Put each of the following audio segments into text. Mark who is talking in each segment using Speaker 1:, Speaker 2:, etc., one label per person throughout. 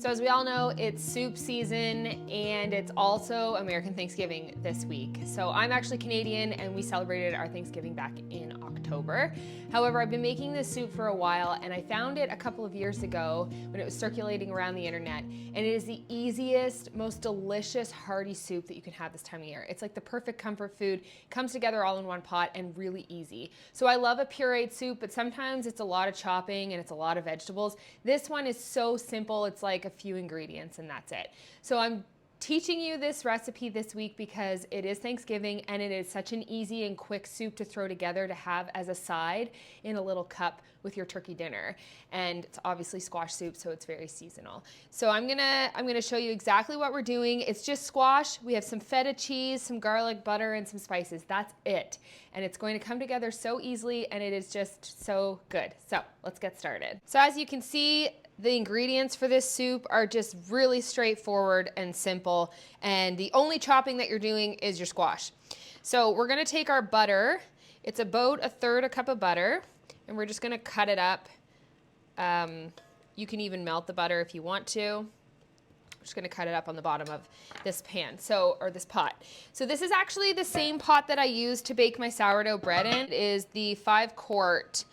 Speaker 1: So as we all know, it's soup season and it's also American Thanksgiving this week. So I'm actually Canadian and we celebrated our Thanksgiving back in October. However, I've been making this soup for a while and I found it a couple of years ago when it was circulating around the internet. And it is the easiest, most delicious, hearty soup that you can have this time of year. It's like the perfect comfort food. It comes together all in one pot and really easy. So I love a pureed soup, but sometimes it's a lot of chopping and it's a lot of vegetables. This one is so simple. It's like a few ingredients and that's it. So I'm teaching you this recipe this week because it is Thanksgiving and it is such an easy and quick soup to throw together to have as a side in a little cup with your turkey dinner. And it's obviously squash soup, so it's very seasonal. So I'm gonna show you exactly what we're doing. It's just squash. We have some feta cheese, some garlic, butter, and some spices. That's it. And it's going to come together so easily and it is just so good. So let's get started. So as you can see, the ingredients for this soup are just really straightforward and simple, and the only chopping that you're doing is your squash. So we're gonna take our butter, it's about 1/3 cup of butter, and we're just gonna cut it up. You can even melt the butter if you want to. I'm just gonna cut it up on the bottom of this pan, or this pot. So this is actually the same pot that I use to bake my sourdough bread in. It is the 5-quart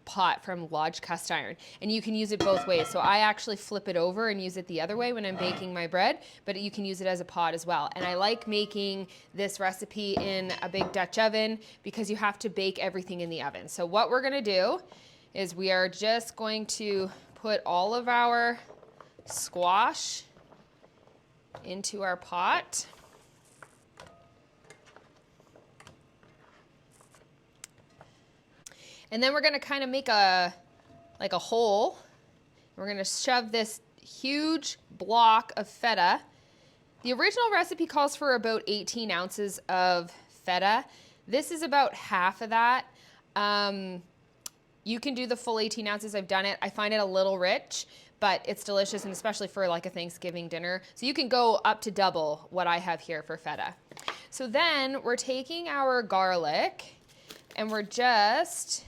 Speaker 1: pot from Lodge Cast Iron, and you can use it both ways. So I actually flip it over and use it the other way when I'm baking my bread, but you can use it as a pot as well. And I like making this recipe in a big Dutch oven because you have to bake everything in the oven. So what we're gonna do is we are just going to put all of our squash into our pot. And then we're gonna kind of make like a hole. We're gonna shove this huge block of feta. The original recipe calls for about 18 ounces of feta. This is about half of that. You can do the full 18 ounces, I've done it. I find it a little rich, but it's delicious, and especially for like a Thanksgiving dinner. So you can go up to double what I have here for feta. So then we're taking our garlic and we're just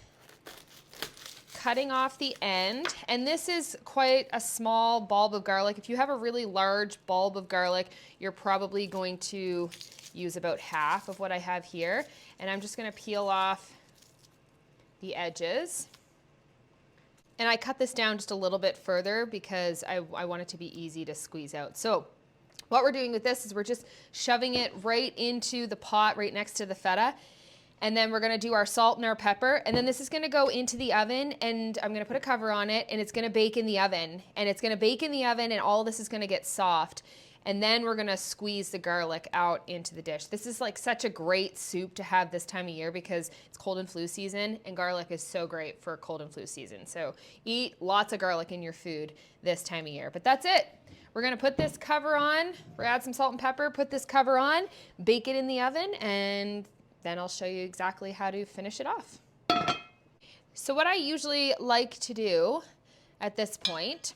Speaker 1: cutting off the end, and this is quite a small bulb of garlic. If you have a really large bulb of garlic, you're probably going to use about half of what I have here. And I'm just gonna peel off the edges. And I cut this down just a little bit further because I want it to be easy to squeeze out. So what we're doing with this is we're just shoving it right into the pot right next to the feta. And then we're gonna do our salt and our pepper. And then this is gonna go into the oven, and I'm gonna put a cover on it, and it's gonna bake in the oven. And it's gonna bake in the oven, and all this is gonna get soft. And then we're gonna squeeze the garlic out into the dish. This is like such a great soup to have this time of year because it's cold and flu season, and garlic is so great for cold and flu season. So eat lots of garlic in your food this time of year. But that's it. We're gonna put this cover on, we're gonna add some salt and pepper, put this cover on, bake it in the oven, and then I'll show you exactly how to finish it off. So what I usually like to do at this point,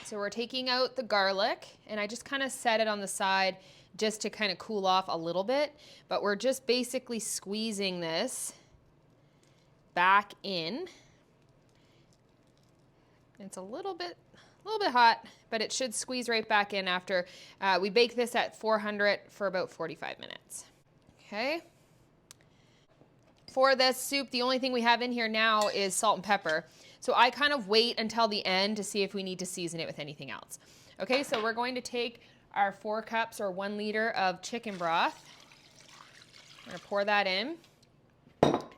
Speaker 1: so we're taking out the garlic, and I just kind of set it on the side just to kind of cool off a little bit, but we're just basically squeezing this back in. It's a little bit hot, but it should squeeze right back in after we bake this at 400 for about 45 minutes. Okay. For this soup, the only thing we have in here now is salt and pepper. So I kind of wait until the end to see if we need to season it with anything else. Okay, so we're going to take our 4 cups or 1 liter of chicken broth. I'm gonna pour that in.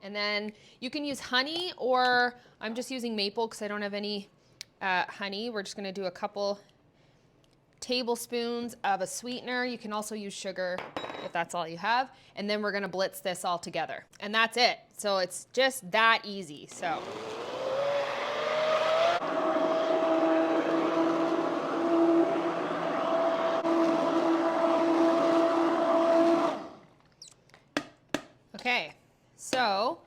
Speaker 1: And then you can use honey, or I'm just using maple because I don't have any honey. We're just gonna do a couple tablespoons of a sweetener. You can also use sugar if that's all you have. And then we're gonna blitz this all together. And that's it. So it's just that easy. So. Okay, so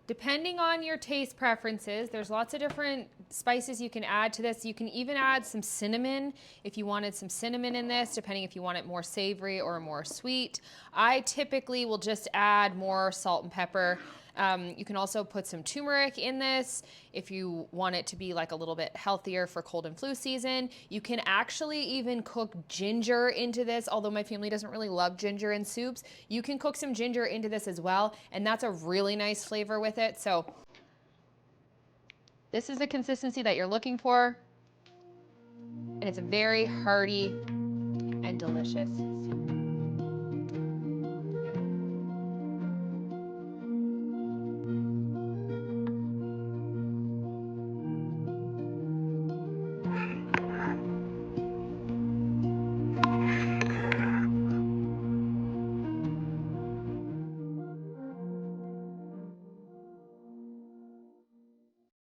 Speaker 1: depending on your taste preferences, there's lots of different spices you can add to this. You can even add some cinnamon if you wanted some cinnamon in this, depending if you want it more savory or more sweet. I typically will just add more salt and pepper. You can also put some turmeric in this if you want it to be like a little bit healthier for cold and flu season. You can actually even cook ginger into this, although my family doesn't really love ginger in soups. You can cook some ginger into this as well, and that's a really nice flavor with it. So this is the consistency that you're looking for, and it's very hearty and delicious.